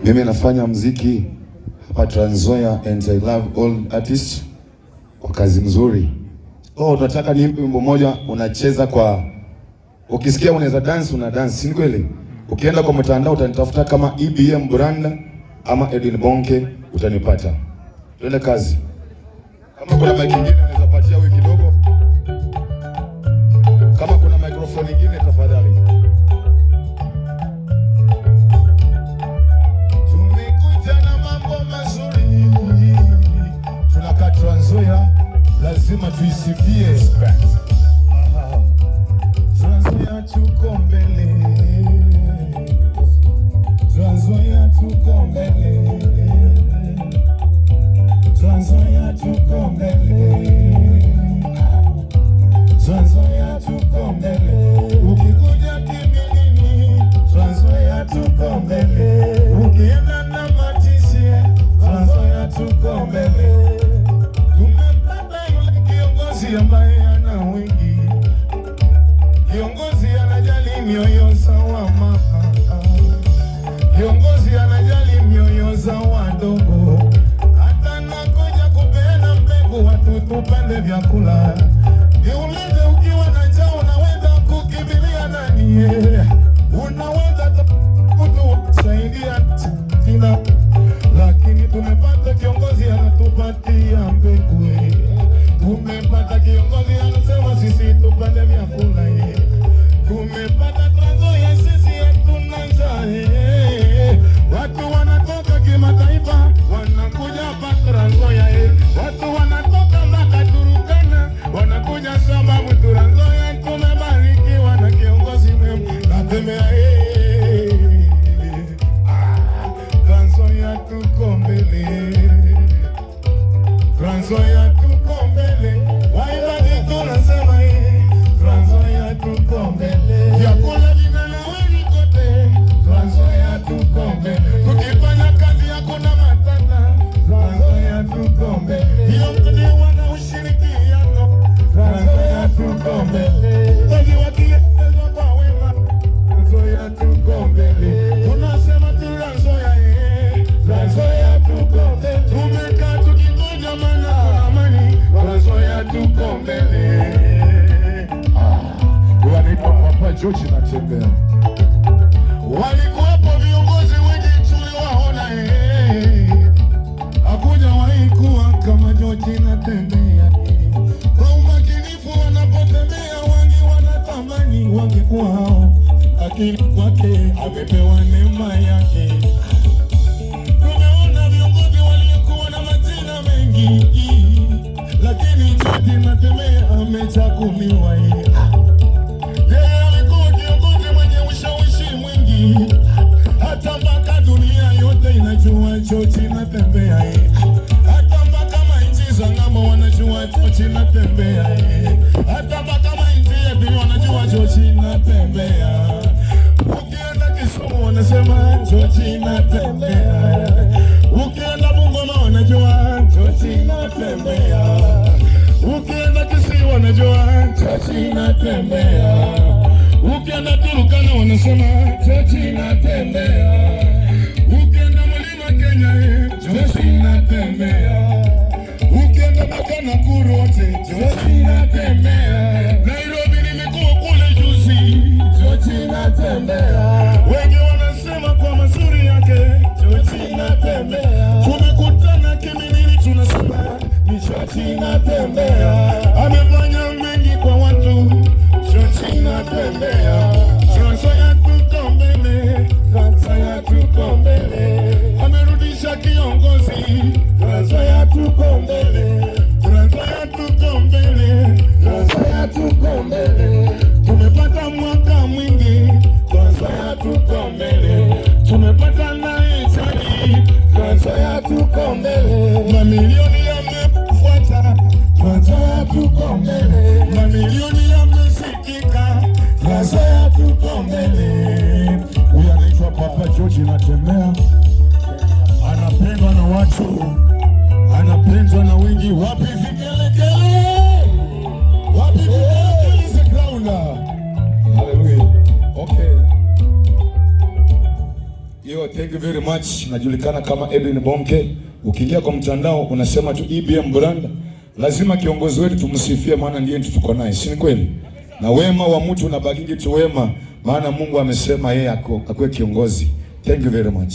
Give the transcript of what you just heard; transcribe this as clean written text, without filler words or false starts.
Mimi nafanya muziki hapa Trans Nzoia and I love all artists kwa kazi nzuri. Tunataka niimbe wimbo moja unacheza kwa ukisikia unaweza dance una dance, si kweli? Ukienda kwa mtandao utanitafuta kama EBM Branda ama Edwin Bonke utanipata. Twende kazi. Kama kuna mic nyingine unaweza patia wewe kidogo. Kama kuna microphone nyingine tafadhali. Tumekuja na mambo mazuri. Tunakaa Trans Nzoia, lazima tuisifie. Trans Nzoia tuko mbele. Trans Nzoia tuko mbele. Trans Nzoia tuko mbele. Trans Nzoia tuko mbele. Ukikuja Kimilini, Trans Nzoia tuko mbele. Ukienda na Matisia, Trans Nzoia tuko mbele. Tumempata yule kiongozi ambaye ana wingi. Kiongozi anajali mioyo za mama. Kiongozi anajali mioyo za wadogo. Hata nakuja kupeana mbegu watu tupande vyakula. Niulize ukiwa na njaa unaweza kukimbilia nani? Unaweza kutusaidia tina. Lakini tumepata kiongozi anatupatia mbegu. Tumepata kiongozi anasema sisi tupande vyakula. Tumepata Trans Nzoia sisi hatuna njaa. Watu wanatoka kimataifa wanakuja hapa Trans Nzoia. Watu wanatoka mpaka Turkana wanakuja sababu Trans Nzoia tumebarikiwa na kiongozi mwema. Natembea Trans Nzoia tuko mbele. Trans Nzoia tuko mbele. Waimbaji tunasema Trans Nzoia tuko mbele. Vyakula vinanawiri kote. Trans Nzoia tuko mbele. Tukifanya kazi hakuna matata. Trans Nzoia tuko mbele. Hiyo mtani wana ushirikiano. Trans Nzoia tuko mbele. Wengi wakielezwa kwa wema. Trans Nzoia tuko mbele. Tunasema Trans Nzoia Trans Nzoia tuko mbele. Tumekaa tukingoja maana kuna amani. Trans Nzoia tuko mbele. Wanaitwa Papa George Natembea. Walikuwepo viongozi wengi tuliwaona. Hakujawahi kuwa kama George Natembea. Kwa umakinifu wanapotembea wengi wanatamani wangekuwa hao. Lakini kwake amepewa neema yake. Tumeona viongozi waliokuwa na majina mengi. Lakini George Natembea amechaguliwa. Yeye alikuwa kiongozi mwenye ushawishi mwingi. Hata mpaka dunia yote inajua George Natembea. Hata mpaka mainchi za ng'ambo wanajua George Natembea. Hata mpaka mainchi yetu wanajua George Natembea. Ukienda Kisumu wanasema George Natembea. Ukienda Bungoma wanajua George Natembea. Ukienda Kisii wanajua George Natembea. Ukienda Turkana wanasema George Natembea. Ukienda Mlima Kenya George Natembea. Ukienda mpaka Nakuru wote George Natembea. Nairobi nimekuwa kule juzi George Natembea. Wengi wanasema kwa mazuri yake George Natembea. Tumekutana Kimilini tunasema ni George Natembea. Amefanya mengi kwa watu George Natembea. Trans Nzoia tuko mbele. Trans Nzoia tuko mbele. Amerudisha kiongozi. Trans Nzoia tuko mbele. Trans Nzoia tuko mbele. Trans Nzoia tuko mbele. Tumepata mwaka mwingi. Trans Nzoia tuko mbele. Tumepata naye chani. Trans Nzoia tuko mbele. Mamilioni yamefuata. Trans Nzoia tuko mbele. Mamilioni yamesikika. Trans Nzoia tuko mbele. Huyu anaitwa Papa George Natembea. Anapendwa na watu. Anapendwa na wengi. Wapi vigelegele? Wapi vigelegele za ground? Hallelujah. Okay. Yo, thank you very much. Najulikana kama Edwin Bonke. Ukiingia kwa mtandao unasema tu EBM brand. Lazima kiongozi wetu tumsifie, maana ndiye tuko naye, si kweli? Na wema wa mtu unabakingi tu wema, maana Mungu amesema yeye akwe kiongozi. Thank you very much.